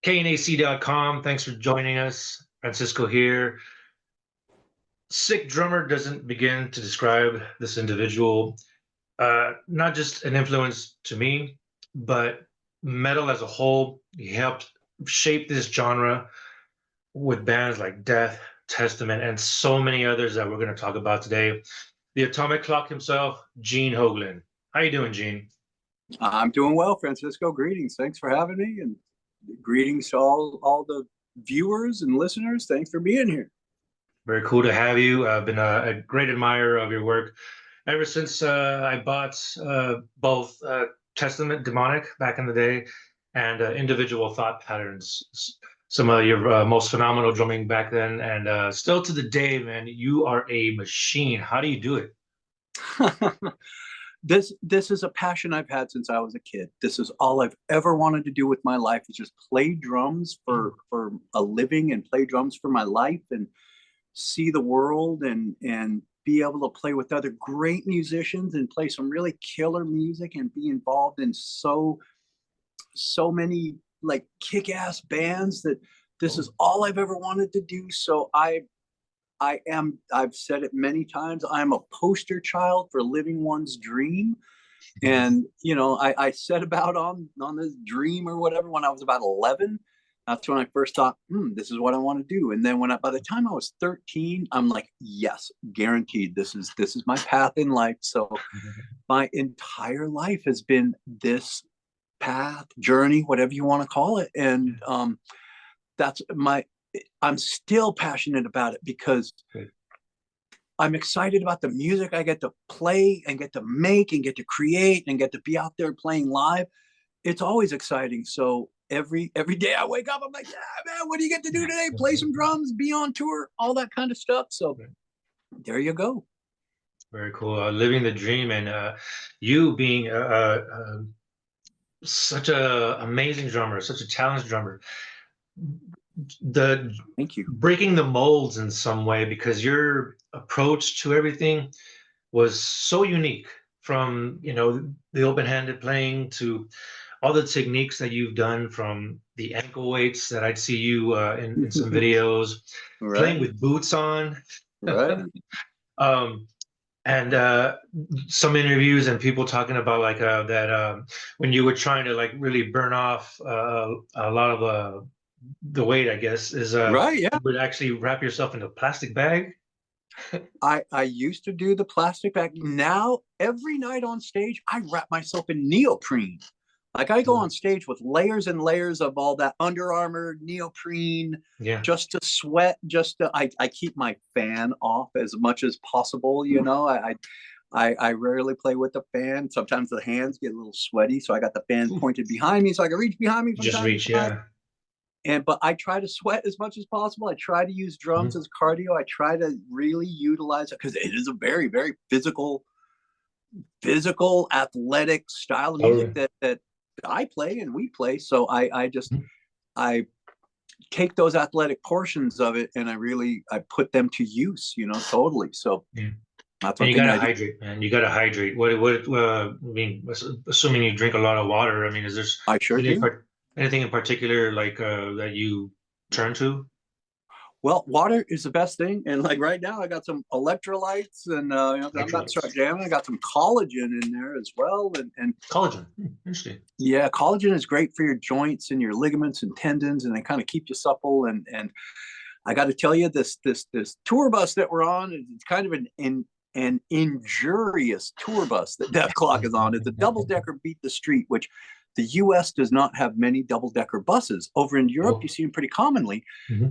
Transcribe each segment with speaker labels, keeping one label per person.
Speaker 1: KNAC.com. Thanks for joining us. Francisco here. Sick drummer doesn't begin to describe this individual. Not just an influence to me, but metal as a whole. He helped shape this genre with bands like Death, Testament, and so many others that we're going to talk about today. The Atomic Clock himself, Gene Hoglan. How you doing, Gene?
Speaker 2: I'm doing well, Francisco. Greetings. Thanks for having me, and greetings to all the viewers and listeners. Thanks for being here.
Speaker 1: Very cool to have you. I've been a great admirer of your work ever since I bought both Testament Demonic back in the day and Individual Thought Patterns. Some of your most phenomenal drumming back then, and still to the day, man, you are a machine. How do you do it?
Speaker 2: This is a passion I've had since I was a kid. This is all I've ever wanted to do with my life, is just play drums for a living and play drums for my life and see the world and be able to play with other great musicians and play some really killer music and be involved in so many like kick-ass bands. That this is all I've ever wanted to do. So I've said it many times, I'm a poster child for living one's dream. And I set about on this dream or whatever when I was about 11. That's when I first thought, this is what I want to do. And then by the time I was 13, I'm like, yes, guaranteed, this is my path in life. So my entire life has been this path, journey, whatever you want to call it. And I'm still passionate about it because I'm excited about the music I get to play and get to make and get to create and get to be out there playing live. It's always exciting. So every day I wake up, I'm like, yeah, man, what do you get to do today? Play some drums, be on tour, all that kind of stuff. So there you go.
Speaker 1: Very cool. Living the dream, and you being such a amazing drummer, such a talented drummer.
Speaker 2: Thank you.
Speaker 1: Breaking the molds in some way, because your approach to everything was so unique, from the open-handed playing to all the techniques that you've done, from the ankle weights that I'd see you in some videos,
Speaker 2: right.
Speaker 1: Playing with boots on,
Speaker 2: right.
Speaker 1: And some interviews and people talking about like that when you were trying to like really burn off a lot of the weight, I guess, is
Speaker 2: right, yeah,
Speaker 1: you would actually wrap yourself in a plastic bag.
Speaker 2: I used to do the plastic bag. Now every night on stage I wrap myself in neoprene. Like I go on stage with layers and layers of all that Under Armour neoprene, just to sweat, I keep my fan off as much as possible. I rarely play with the fan. Sometimes the hands get a little sweaty, so I got the fan pointed behind me so I can reach behind me from
Speaker 1: Just
Speaker 2: time
Speaker 1: reach,
Speaker 2: to time. But I try to sweat as much as possible. I try to use drums as cardio. I try to really utilize it because it is a very, very physical, athletic style of music that I play and we play. So I I take those athletic portions of it and I put them to use, totally. So
Speaker 1: that's one thing. You gotta hydrate, man. You gotta hydrate. What I mean, assuming you drink a lot of water, I mean, is there
Speaker 2: I sure do.
Speaker 1: Anything in particular like that you turn to?
Speaker 2: Well, water is the best thing, and like right now, I got some electrolytes, and I'm about to start jamming. I got some collagen in there as well, and
Speaker 1: collagen. Interesting.
Speaker 2: Yeah, collagen is great for your joints and your ligaments and tendons, and they kind of keep you supple. And I got to tell you, this tour bus that we're on, it's kind of an injurious tour bus that DETHKLOK is on. It's a double-decker Beat the Street, which the U.S. does not have many double-decker buses. Over in Europe, you see them pretty commonly.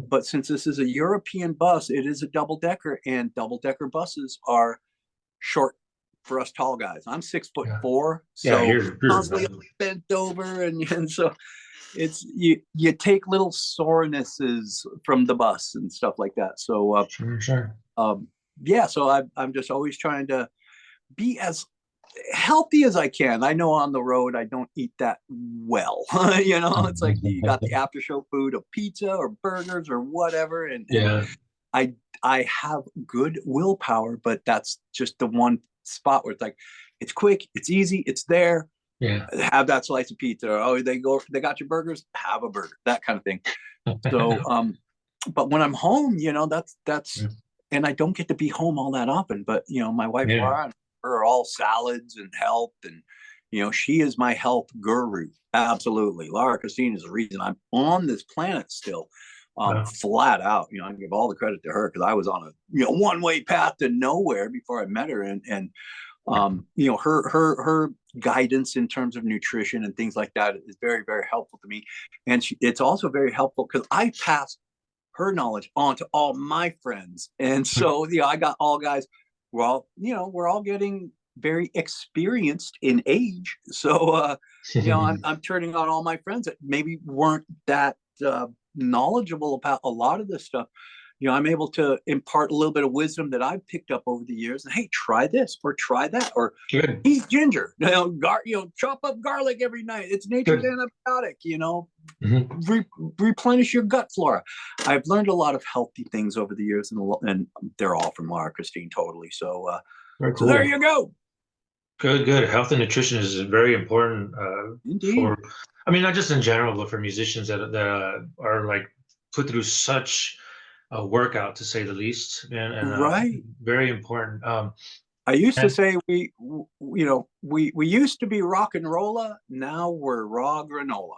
Speaker 2: But since this is a European bus, it is a double-decker, and double-decker buses are short for us tall guys. I'm 6'4", so
Speaker 1: you're
Speaker 2: constantly bent over, and so it's you take little sorenesses from the bus and stuff like that. So
Speaker 1: sure.
Speaker 2: So I'm just always trying to be as healthy as I can. I know on the road I don't eat that well. It's like you got the after show food of pizza or burgers or whatever, and I have good willpower, but that's just the one spot where it's like it's quick, it's easy, it's there.
Speaker 1: Yeah.
Speaker 2: have that slice of pizza. Oh, they got your burgers, have a burger, that kind of thing. So, but when I'm home, that's, and I don't get to be home all that often, but my wife,
Speaker 1: Yeah.
Speaker 2: Laura, and her are all salads and health. And, she is my health guru. Absolutely. Laura Christine is the reason I'm on this planet still. Flat out, I give all the credit to her, because I was on a, one-way path to nowhere before I met her. And her guidance in terms of nutrition and things like that is very, very helpful to me. And it's also very helpful because I pass her knowledge on to all my friends. And so, I got all guys, we're all getting very experienced in age. So, I'm turning on all my friends that maybe weren't that knowledgeable about a lot of this stuff. I'm able to impart a little bit of wisdom that I've picked up over the years. And hey, try this or try that, or
Speaker 1: Good.
Speaker 2: eat ginger. Chop up garlic every night. It's nature's antibiotic. Replenish your gut flora. I've learned a lot of healthy things over the years, and they're all from Laura Christine, totally. So,
Speaker 1: Very
Speaker 2: so
Speaker 1: cool.
Speaker 2: there you go.
Speaker 1: Good. Health and nutrition is very important
Speaker 2: Indeed.
Speaker 1: not just in general, but for musicians that are like put through such a workout, to say the least, and
Speaker 2: Right.
Speaker 1: very important.
Speaker 2: I used to say we used to be rock and rolla. Now we're raw granola.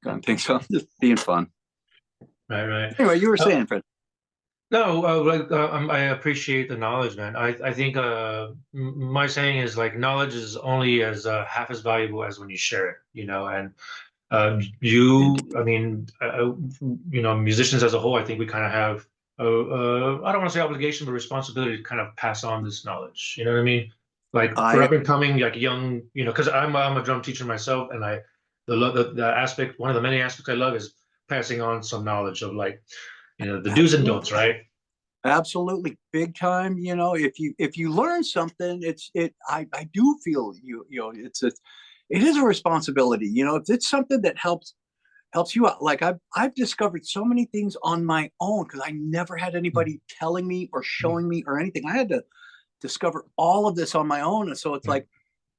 Speaker 2: I think so. Just being fun.
Speaker 1: Right.
Speaker 2: Anyway, you were saying, Fred.
Speaker 1: No, I appreciate the knowledge, man. I think my saying is like knowledge is only as half as valuable as when you share it, and musicians as a whole, I think we kind of have I don't want to say obligation, but responsibility to kind of pass on this knowledge. You know what I mean? Like for up and coming, like young, because I'm a drum teacher myself, and the aspect, one of the many aspects I love is passing on some knowledge of like, the do's and don'ts, right?
Speaker 2: Absolutely, big time. If you learn something, I do feel it is a responsibility. If it's something that helps you out. Like I've discovered so many things on my own because I never had anybody telling me or showing me or anything. I had to discover all of this on my own. And so it's like,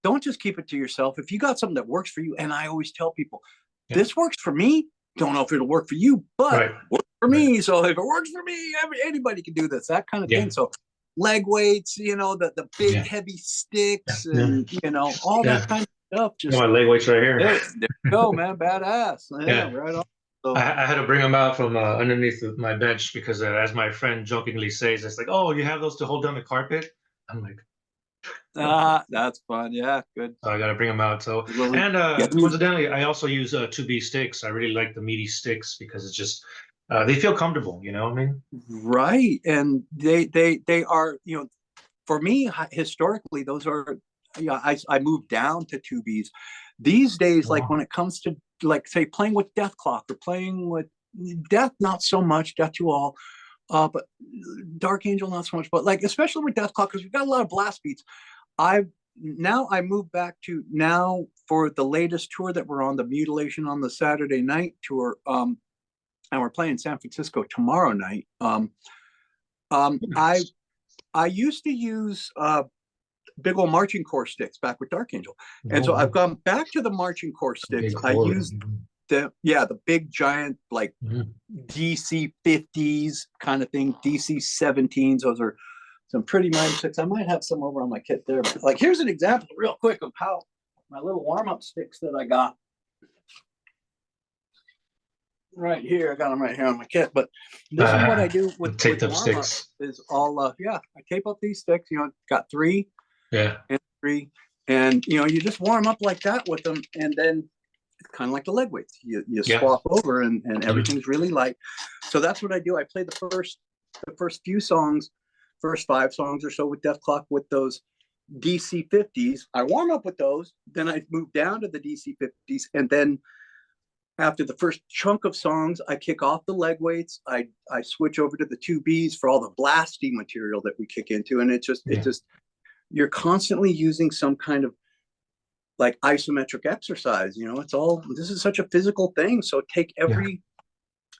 Speaker 2: don't just keep it to yourself. If you got something that works for you, and I always tell people, this works for me. Don't know if it'll work for you, but works for me. So if it works for me, anybody can do this, that kind of thing. So leg weights, the big heavy sticks and, all that kind of stuff. Just
Speaker 1: my leg weights right here.
Speaker 2: There you go, man. Badass. Yeah, right on. So,
Speaker 1: I had to bring them out from underneath my bench because, as my friend jokingly says, it's like, "Oh, you have those to hold down the carpet?" I'm like,
Speaker 2: that's fun. Yeah, good.
Speaker 1: So I got to bring them out. So, and coincidentally, I also use 2B sticks. I really like the meaty sticks because it's just they feel comfortable. You know what I mean?
Speaker 2: Right, and they are. For me, historically, those are. I moved down to 2Bs. These days, like when it comes to like say playing with DETHKLOK or playing with Death, not so much. Death to all. But Dark Angel, not so much. But like especially with DETHKLOK, because we've got a lot of blast beats. I moved back to now for the latest tour that we're on, the Mutilation on the Saturday Night tour, and we're playing San Francisco tomorrow night. I used to use big old marching corps sticks back with Dark Angel, and so I've gone back to the marching corps sticks. I used the big giant like DC 50s kind of thing, DC 17s. Those are some pretty mighty sticks. I might have some over on my kit there. But like, here's an example real quick of how my little warm-up sticks that I got right here. I got them right here on my kit. But this is what I do with warm-up is all, I tape up these sticks, got 3 and 3. And, you just warm up like that with them. And then it's kind of like the leg weights. You swap over and everything's really light. So that's what I do. I play the first few songs, first 5 songs or so with DETHKLOK with those DC 50s. I warm up with those, then I move down to the DC 50s, and then after the first chunk of songs, I kick off the leg weights. I switch over to the 2Bs for all the blasty material that we kick into, and it just you're constantly using some kind of like isometric exercise. This is such a physical thing, so take every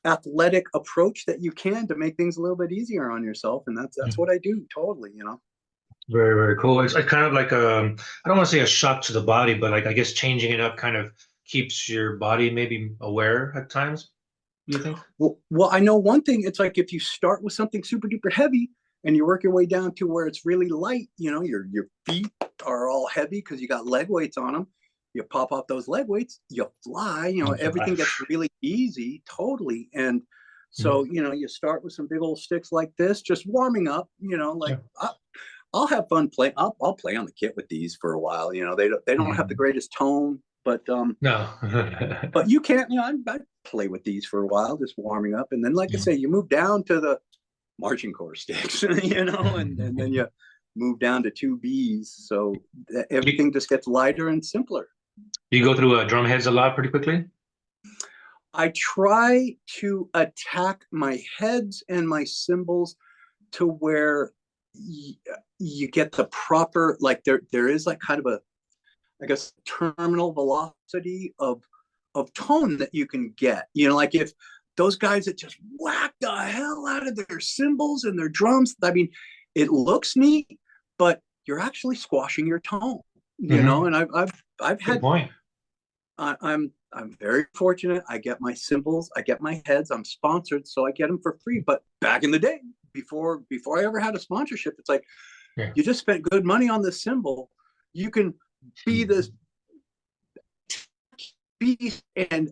Speaker 2: athletic approach that you can to make things a little bit easier on yourself, and that's what I do totally.
Speaker 1: Very, very cool. It's kind of like I don't want to say a shock to the body, but like I guess changing it up kind of keeps your body maybe aware at times. You think?
Speaker 2: Well, I know one thing. It's like if you start with something super duper heavy and you work your way down to where it's really light, your feet are all heavy because you got leg weights on them. You pop off those leg weights, you fly, everything gets really easy, totally. And so,
Speaker 1: Mhm.
Speaker 2: you start with some big old sticks like this, just warming up, like
Speaker 1: Yeah.
Speaker 2: I'll have fun playing. I'll play on the kit with these for a while. They don't have the
Speaker 1: Mhm.
Speaker 2: greatest tone,
Speaker 1: No.
Speaker 2: but you can't. I play with these for a while, just warming up, and then, like I say, you move down to the marching corps sticks, and then you move down to two Bs, so
Speaker 1: You,
Speaker 2: everything just gets lighter and simpler.
Speaker 1: you go through drum heads a lot pretty quickly?
Speaker 2: I try to attack my heads and my cymbals to where you get the proper, like there is like kind of a, I guess, terminal velocity of tone that you can get. Like if those guys that just whack the hell out of their cymbals and their drums, I mean, it looks neat, but you're actually squashing your tone.
Speaker 1: Hmm.
Speaker 2: And I've
Speaker 1: Good
Speaker 2: had
Speaker 1: point.
Speaker 2: I'm very fortunate. I get my cymbals, I get my heads. I'm sponsored, so I get them for free. But back in the day, before I ever had a sponsorship, it's like
Speaker 1: Yeah.
Speaker 2: you just spent good money on this cymbal. You can be this beast and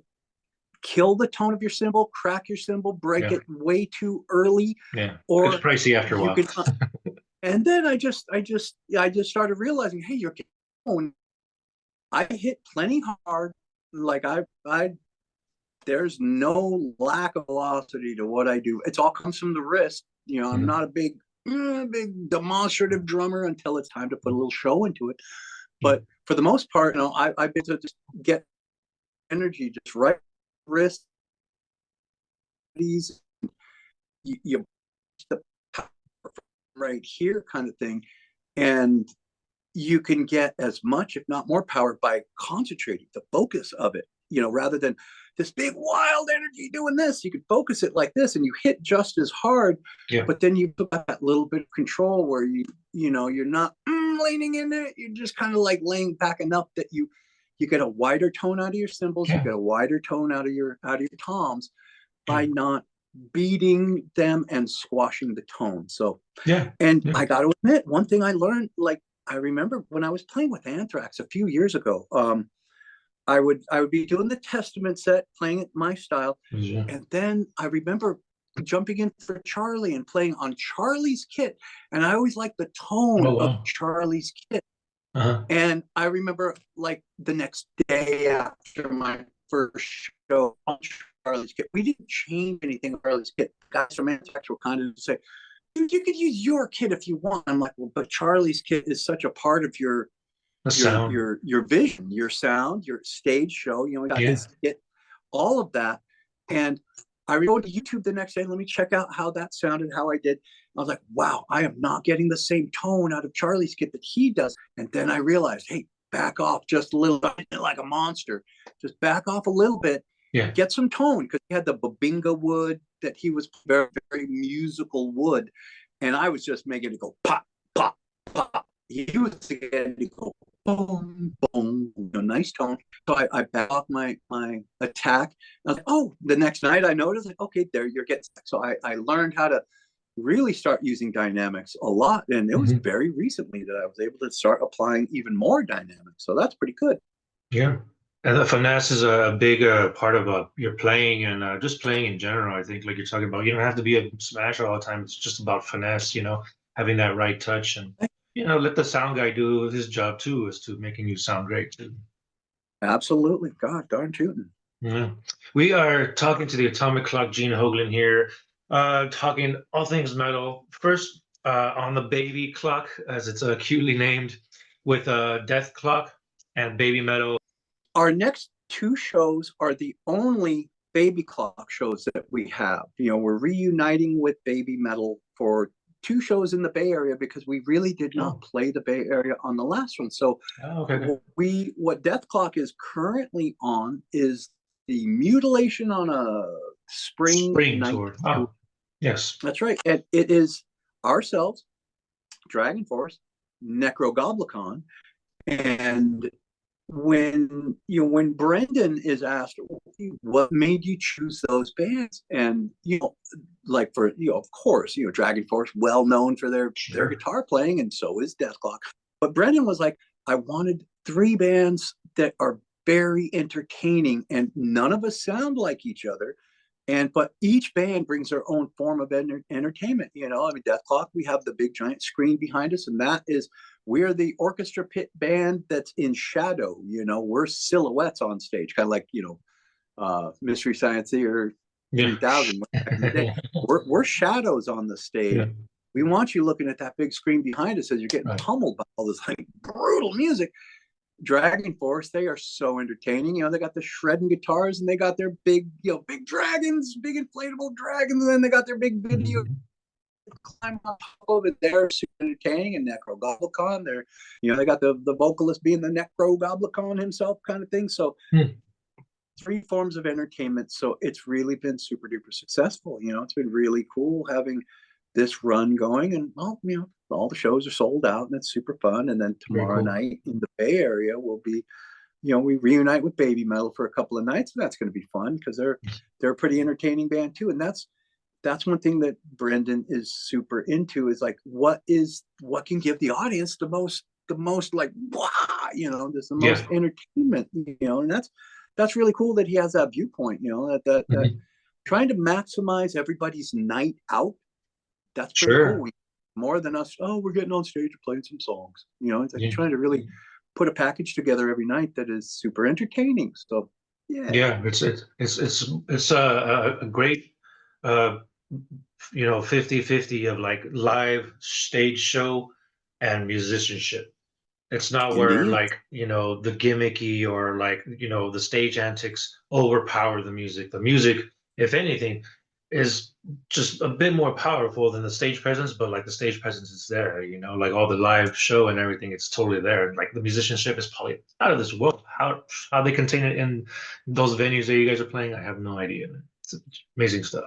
Speaker 2: kill the tone of your cymbal, crack your cymbal, break
Speaker 1: Yeah.
Speaker 2: it way too early,
Speaker 1: Yeah. It's
Speaker 2: or
Speaker 1: pricey after a
Speaker 2: you
Speaker 1: while.
Speaker 2: can. And then I just started realizing, hey, you're. I hit plenty hard. Like I there's no lack of velocity to what I do. It's all comes from the wrist. I'm
Speaker 1: Mhm.
Speaker 2: not a big demonstrative drummer until it's time to put a little show into it.
Speaker 1: Yeah.
Speaker 2: But for the most part, I've been to just get energy just right wrist. These you the right here kind of thing, and you can get as much, if not more, power by concentrating the focus of it. Rather than this big wild energy doing this, you can focus it like this, and you hit just as hard.
Speaker 1: Yeah.
Speaker 2: But then you put that little bit of control where you're not leaning into it. You're just kind of like laying back enough that you get a wider tone out of your cymbals. You
Speaker 1: Yeah.
Speaker 2: get a wider tone out of your toms
Speaker 1: Yeah.
Speaker 2: by not beating them and squashing the tone. So,
Speaker 1: Yeah.
Speaker 2: and
Speaker 1: Yeah.
Speaker 2: I got to admit, one thing I learned, like I remember when I was playing with Anthrax a few years ago, I would be doing the Testament set, playing it my style,
Speaker 1: Yeah.
Speaker 2: and then I remember jumping in for Charlie and playing on Charlie's kit, and I always liked the tone
Speaker 1: Oh
Speaker 2: of
Speaker 1: wow.
Speaker 2: Charlie's kit.
Speaker 1: Uh-huh.
Speaker 2: And I remember, like, the next day after my first show on Charlie's kit, we didn't change anything on Charlie's kit. Guys from Anthrax were kind of say, dude, you could use your kit if you want. I'm like, well, but Charlie's kit is such a part of your
Speaker 1: The
Speaker 2: your
Speaker 1: sound.
Speaker 2: your your vision, your sound, your stage show. We got
Speaker 1: Yeah.
Speaker 2: his kit, all of that. And I go to YouTube the next day. Let me check out how that sounded, how I did. I was like, wow, I am not getting the same tone out of Charlie's kit that he does. And then I realized, hey, back off just a little bit, like a monster. Just back off a little bit,
Speaker 1: Yeah.
Speaker 2: get some tone, because he had the babinga wood that he was very, very musical wood. And I was just making it go pop, pop, pop. He was getting it go boom, boom, nice tone. So I back off my attack. I was like, oh, the next night I noticed, like, okay, there you're getting. So I learned how to really start using dynamics a lot, and it was
Speaker 1: Hmm.
Speaker 2: very recently that I was able to start applying even more dynamics. So that's pretty good.
Speaker 1: Yeah. And the finesse is a big part of your playing and just playing in general. I think, like you're talking about, you don't have to be a smasher all the time. It's just about finesse, having that right touch and, let the sound guy do his job too, is to making you sound great too.
Speaker 2: Absolutely, God darn tootin'.
Speaker 1: Yeah. We are talking to the Atomic Clock, Gene Hoglan here, talking all things metal. First, on the baby clock, as it's cutely named, with Death Clock and Baby Metal.
Speaker 2: Our next two shows are the only Baby Clock shows that we have. We're reuniting with Baby Metal for two shows in the Bay Area because we really did not
Speaker 1: Oh,
Speaker 2: play the Bay Area on the last one. So
Speaker 1: oh, okay, okay.
Speaker 2: what Death Clock is currently on is the Mutilation on a Spring
Speaker 1: Spring
Speaker 2: Night
Speaker 1: Tour.
Speaker 2: tour.
Speaker 1: Oh, yes.
Speaker 2: That's right. And it is ourselves, Dragon Force, Necrogoblicon. And when Brendan is asked what made you choose those bands, and like for of course Dragon Force, well known for their guitar playing, and so is DETHKLOK. But Brendan was like, I wanted 3 bands that are very entertaining, and none of us sound like each other. But each band brings their own form of entertainment. I mean, DETHKLOK, we have the big giant screen behind us, and that is, we're the orchestra pit band that's in shadow. We're silhouettes on stage, kind of like Mystery Science Theater 3000. We're shadows on the stage. Yeah. We want you looking at that big screen behind us as you're getting pummeled by all this like brutal music. Dragon Force, they are so entertaining. They got the shredding guitars, and they got their big, big dragons, big inflatable dragons, and then they got their big video climb on top of it. They're super entertaining. And Necrogoblicon, they got the vocalist being the Necrogoblicon himself, kind of thing. So 3 forms of entertainment. So it's really been super duper successful. It's been really cool having this run going, and all the shows are sold out, and it's super fun. And then tomorrow night in the Bay Area will be, we reunite with Baby Metal for a couple of nights, and that's going to be fun because they're a pretty entertaining band too. And that's one thing that Brendan is super into, is like what can give the audience the most like blah, just the most entertainment, and that's really cool that he has that viewpoint, that trying to maximize everybody's night out. That's pretty cool. More than us, we're getting on stage and playing some songs. It's like trying to really put a package together every night that is super entertaining. So
Speaker 1: it's a great 50-50 of like live stage show and musicianship. It's not where like the gimmicky or like the stage antics overpower the music. The music, if anything, is just a bit more powerful than the stage presence, but like the stage presence is there, like all the live show and everything, it's totally there. And like the musicianship is probably out of this world. How they contain it in those venues that you guys are playing, I have no idea. It's amazing stuff.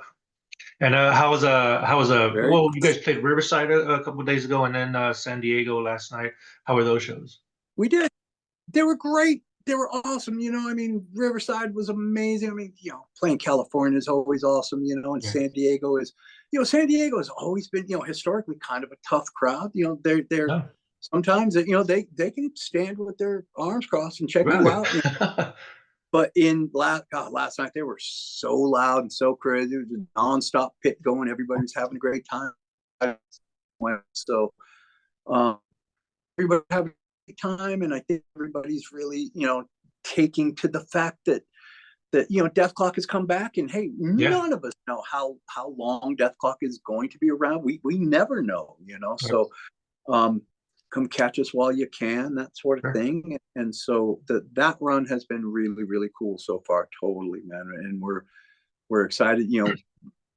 Speaker 1: And how was well, you guys played Riverside a couple of days ago, and then San Diego last night. How were those shows?
Speaker 2: We did. They were great. They were awesome. I mean, Riverside was amazing. I mean, playing California is always awesome, and San Diego is, San Diego has always been, historically kind of a tough crowd. They're sometimes, they can stand with their arms crossed and check you out. But last night they were so loud and so crazy. It was a nonstop pit going. Everybody was having a great time. So everybody having time, and I think everybody's really taking to the fact that DETHKLOK has come back, and hey, none of us know how long DETHKLOK is going to be around. We never know, so come catch us while you can, that sort of thing. And so that run has been really, really cool so far. Totally, man. And we're excited.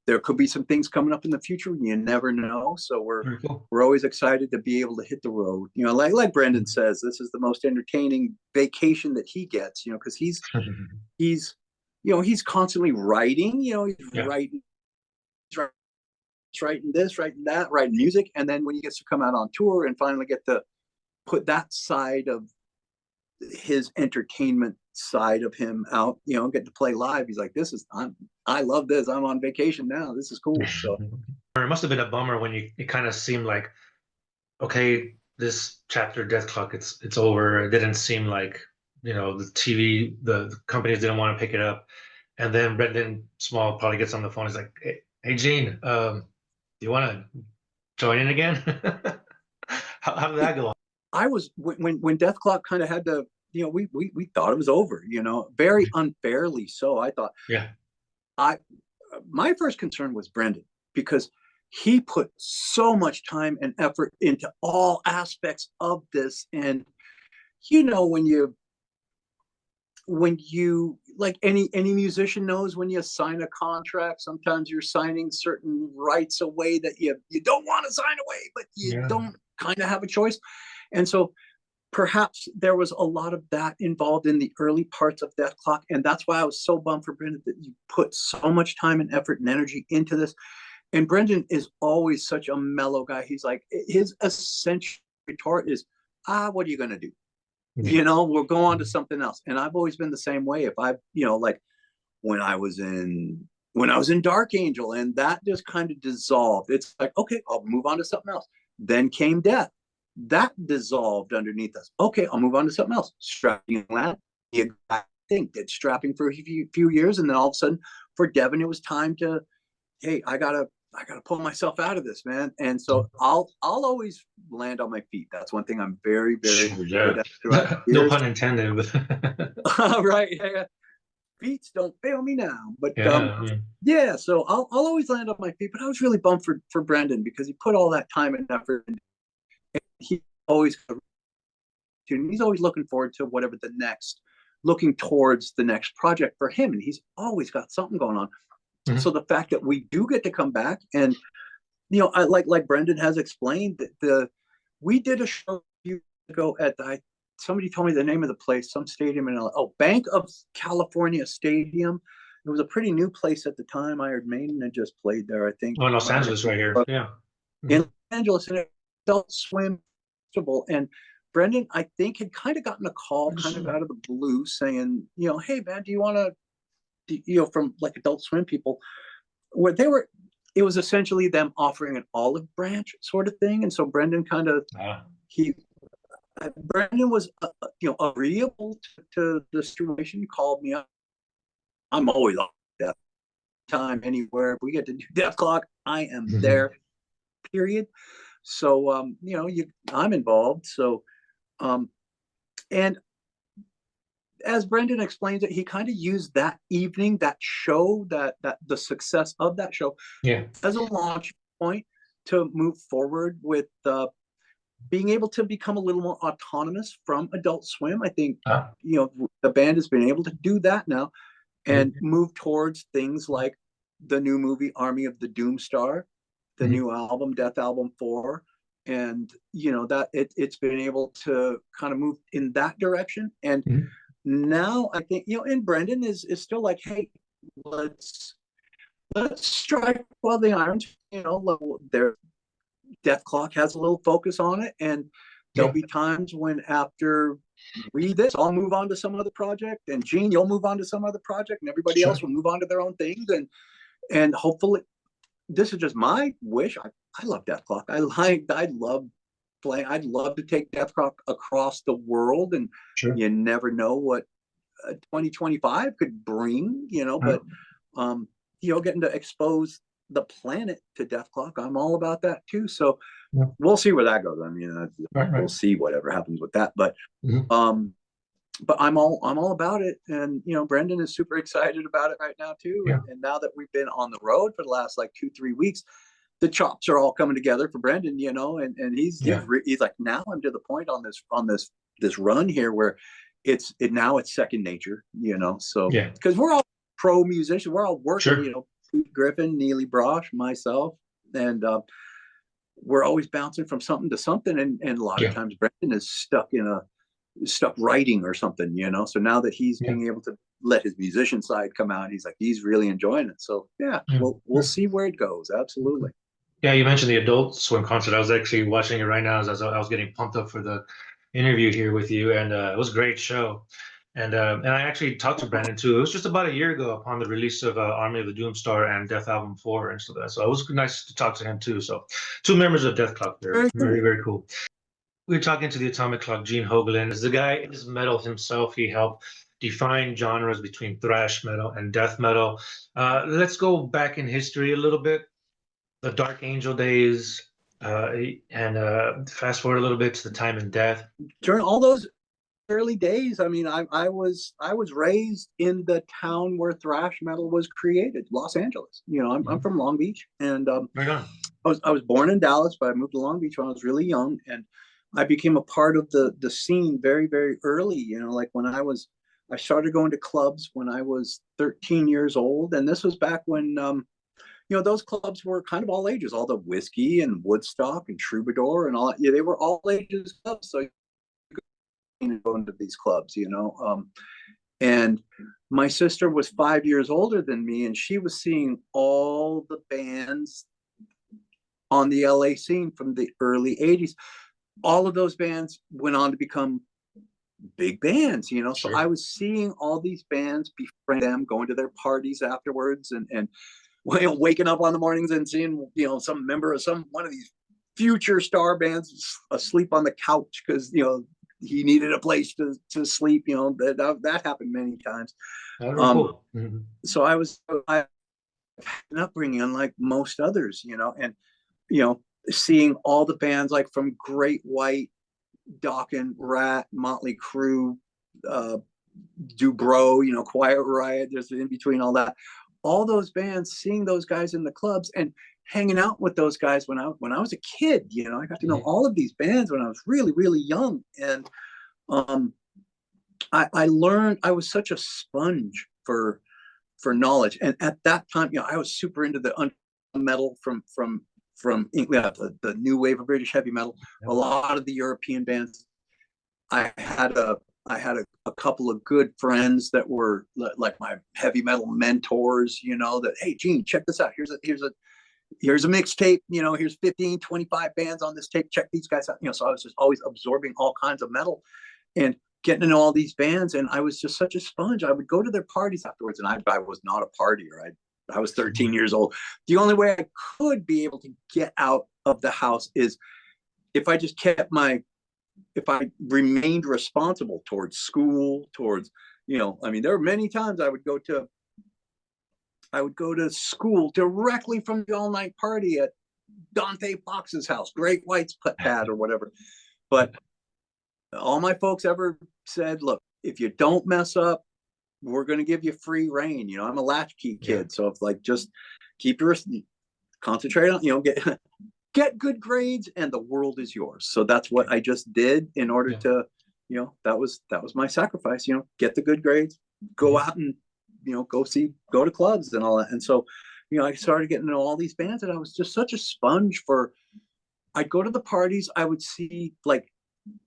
Speaker 2: There could be some things coming up in the future. You never know. So we're always excited to be able to hit the road. Like Brendan says, this is the most entertaining vacation that he gets. Because he's constantly writing. He's writing this, writing that, writing music, and then when he gets to come out on tour and finally get to put that side of his entertainment side of him out, get to play live, he's like, I love this. I'm on vacation now. This is cool. So
Speaker 1: it must have been a bummer when it kind of seemed like, okay, this chapter DETHKLOK, it's over. It didn't seem like the TV, the companies didn't want to pick it up, and then Brendan Small probably gets on the phone. He's like, hey Gene, you want to join in again? How did that go on?
Speaker 2: I was when DETHKLOK kind of had to, we thought it was over, very unfairly so. I thought, my first concern was Brendan, because he put so much time and effort into all aspects of this. And when you like any musician knows, when you sign a contract, sometimes you're signing certain rights away that you don't want to sign away, but you don't kind of have a choice. And so perhaps there was a lot of that involved in the early parts of DETHKLOK. And that's why I was so bummed for Brendan that you put so much time and effort and energy into this. And Brendan is always such a mellow guy. He's like, his essential retort is, what are you going to do?
Speaker 1: Yeah.
Speaker 2: We'll go on to something else. And I've always been the same way. If I've, like when I was in Dark Angel, and that just kind of dissolved. It's like, okay, I'll move on to something else. Then came Death. That dissolved underneath us. Okay, I'll move on to something else. Strapping Land, I think did strapping for a few years, and then all of a sudden for Devin, it was time to, hey, I gotta pull myself out of this, man. And so I'll always land on my feet. That's one thing I'm very, very
Speaker 1: Sure,
Speaker 2: good
Speaker 1: yeah.
Speaker 2: at throughout the
Speaker 1: No
Speaker 2: years.
Speaker 1: pun intended, but
Speaker 2: Right. Yeah. Feet don't fail me now. But
Speaker 1: yeah.
Speaker 2: yeah, so I'll always land on my feet. But I was really bummed for Brendan because he put all that time and effort, and he always he's always looking forward to looking towards the next project for him, and he's always got something going on.
Speaker 1: Mhm.
Speaker 2: So the fact that we do get to come back, and I like Brendan has explained that we did a show a few years ago at somebody told me the name of the place, some stadium in Bank of California Stadium. It was a pretty new place at the time. Iron Maiden had just played there, I think.
Speaker 1: Oh, Los Angeles right here. Yeah.
Speaker 2: In Los Angeles, and Adult Swim festival. And Brendan, I think, had kind of gotten a call kind of out of the blue saying, hey man, do you want to, from like Adult Swim people, where it was essentially them offering an olive branch sort of thing. And so Brendan kind of, Brendan was, agreeable to the situation. He called me up. I'm always on that time anywhere. If we get to do DETHKLOK, I am there, period. So, I'm involved. So, and as Brendan explains it, he kind of used that evening, that show, that the success of that show, as a launch point to move forward with being able to become a little more autonomous from Adult Swim. I think the band has been able to do that now and move towards things like the new movie Army of the Doomstar, the new album Death Album 4, and that it's been able to kind of move in that direction. And now I think and Brendan is still like, hey, let's strike while the iron's there. DETHKLOK has a little focus on it, and there'll be times when after read this, I'll move on to some other project, and Gene, you'll move on to some other project, and everybody else will move on to their own things, and hopefully, this is just my wish. I love DETHKLOK. I love playing. I'd love to take DETHKLOK across the world, and you never know what 2025 could bring, but getting to expose the planet to DETHKLOK, I'm all about that too. So we'll see where that goes. I mean, we'll see whatever happens with that. But I'm all about it, and Brendan is super excited about it right now too. And now that we've been on the road for the last like 2-3 weeks, the chops are all coming together for Brendan, and he's like, now I'm to the point on this run here where now it's second nature, so because we're all pro musicians, we're all working, Pete Griffin, Neely Brosh, myself, and we're always bouncing from something to something, and a lot of times Brendan is stuck writing or something, so now that he's being able to let his musician side come out, he's really enjoying it. So we'll see where it goes. Absolutely.
Speaker 1: Yeah, you mentioned the Adult Swim concert. I was actually watching it right now as I was getting pumped up for the interview here with you, and it was a great show. And I actually talked to Brandon too. It was just about a year ago upon the release of Army of the Doomstar and Death Album 4 and stuff like that. So it was nice to talk to him too. So 2 members of DETHKLOK there. Very, very cool. We were talking to the Atomic Clock, Gene Hoglan. As the guy is metal himself, he helped define genres between thrash metal and death metal. Let's go back in history a little bit. The Dark Angel days, and fast forward a little bit to the time in Death.
Speaker 2: During all those early days, I mean, I was raised in the town where thrash metal was created, Los Angeles. I'm from Long Beach, and
Speaker 1: Right on.
Speaker 2: I was born in Dallas, but I moved to Long Beach when I was really young, and I became a part of the scene very, very early. Like when I started going to clubs when I was 13 years old, and this was back when those clubs were kind of all ages, all the Whiskey and Woodstock and Troubadour and all that. Yeah, they were all ages clubs, so go into these clubs, and my sister was 5 years older than me, and she was seeing all the bands on the LA scene from the early 80s. all of those bands went on to become big bands, so
Speaker 1: Sure.
Speaker 2: I was seeing all these bands, befriend them, going to their parties afterwards, and waking up on the mornings and seeing some member of one of these future star bands asleep on the couch because he needed a place to sleep. That happened many times.
Speaker 1: Very cool.
Speaker 2: So I had an upbringing unlike most others, and seeing all the bands like from Great White, Dokken, Rat, Motley Crue, Dubrow, Quiet Riot, there's in between all those bands, seeing those guys in the clubs and hanging out with those guys when I was a kid. I got to know all of these bands when I was really, really young. And I learned, I was such a sponge for knowledge. And at that time, I was super into the metal from the new wave of British heavy metal, a lot of the European bands. I had a couple of good friends that were like my heavy metal mentors, that, hey, Gene, check this out. Here's a mixtape, here's 15, 25 bands on this tape. Check these guys out. So I was just always absorbing all kinds of metal and getting to know all these bands. And I was just such a sponge. I would go to their parties afterwards, and I was not a partier. I was 13 years old. The only way I could be able to get out of the house is if I just if I remained responsible towards school, towards, there were many times I would go to school directly from the all-night party at Dante Fox's house, Great White's pad or whatever. But all my folks ever said, look, if you don't mess up, we're going to give you free reign. I'm a latchkey kid. So if just keep concentrate on, get good grades and the world is yours. So that's what I just did in order to, that was my sacrifice, get the good grades, go out and, go to clubs and all that. And so, I started getting to know all these bands, and I was just such a sponge I'd go to the parties. I would see like,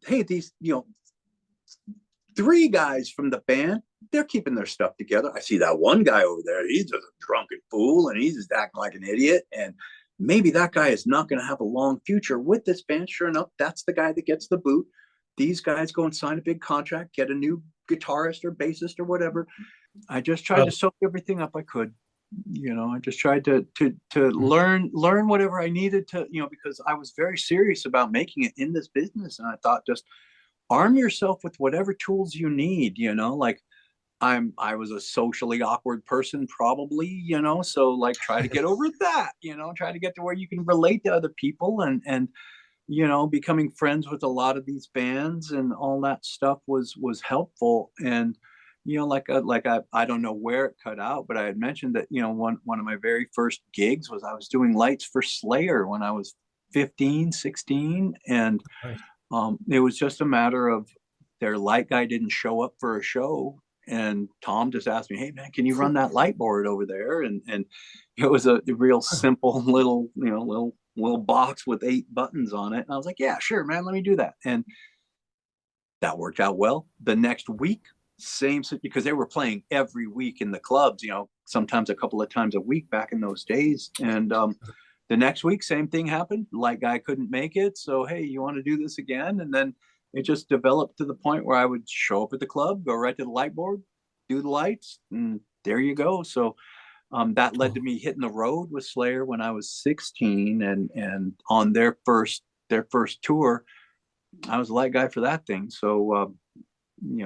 Speaker 2: hey, these, 3 guys from the band, they're keeping their stuff together. I see that one guy over there. He's just a drunken fool and he's just acting like an idiot. And maybe that guy is not going to have a long future with this band. Sure enough, that's the guy that gets the boot. These guys go and sign a big contract, get a new guitarist or bassist or whatever. I just tried to soak everything up I could. I just tried to learn whatever I needed to, because I was very serious about making it in this business. And I thought, just arm yourself with whatever tools you need, like I was a socially awkward person probably, so like try to get over that, try to get to where you can relate to other people and becoming friends with a lot of these bands and all that stuff was helpful. And I don't know where it cut out, but I had mentioned that one of my very first gigs was I was doing lights for Slayer when I was 15, 16, and it was just a matter of their light guy didn't show up for a show, and Tom just asked me, hey man, can you run that light board over there? And it was a real simple little little box with 8 buttons on it, and I was like, yeah, sure man, let me do that. And that worked out well. The next week, same, because they were playing every week in the clubs, sometimes a couple of times a week back in those days. And the next week, same thing happened. Light guy couldn't make it. So, hey, you want to do this again? And then it just developed to the point where I would show up at the club, go right to the light board, do the lights, and there you go. So that led to me hitting the road with Slayer when I was 16, and on their first tour, I was the light guy for that thing. So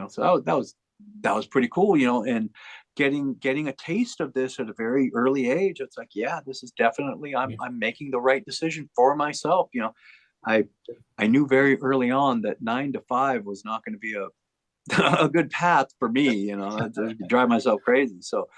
Speaker 2: so that was pretty cool, and getting a taste of this at a very early age. It's like, yeah, this is definitely, I'm making the right decision for myself. I knew very early on that 9 to 5 was not going to be a good path for me. I'd drive myself crazy. So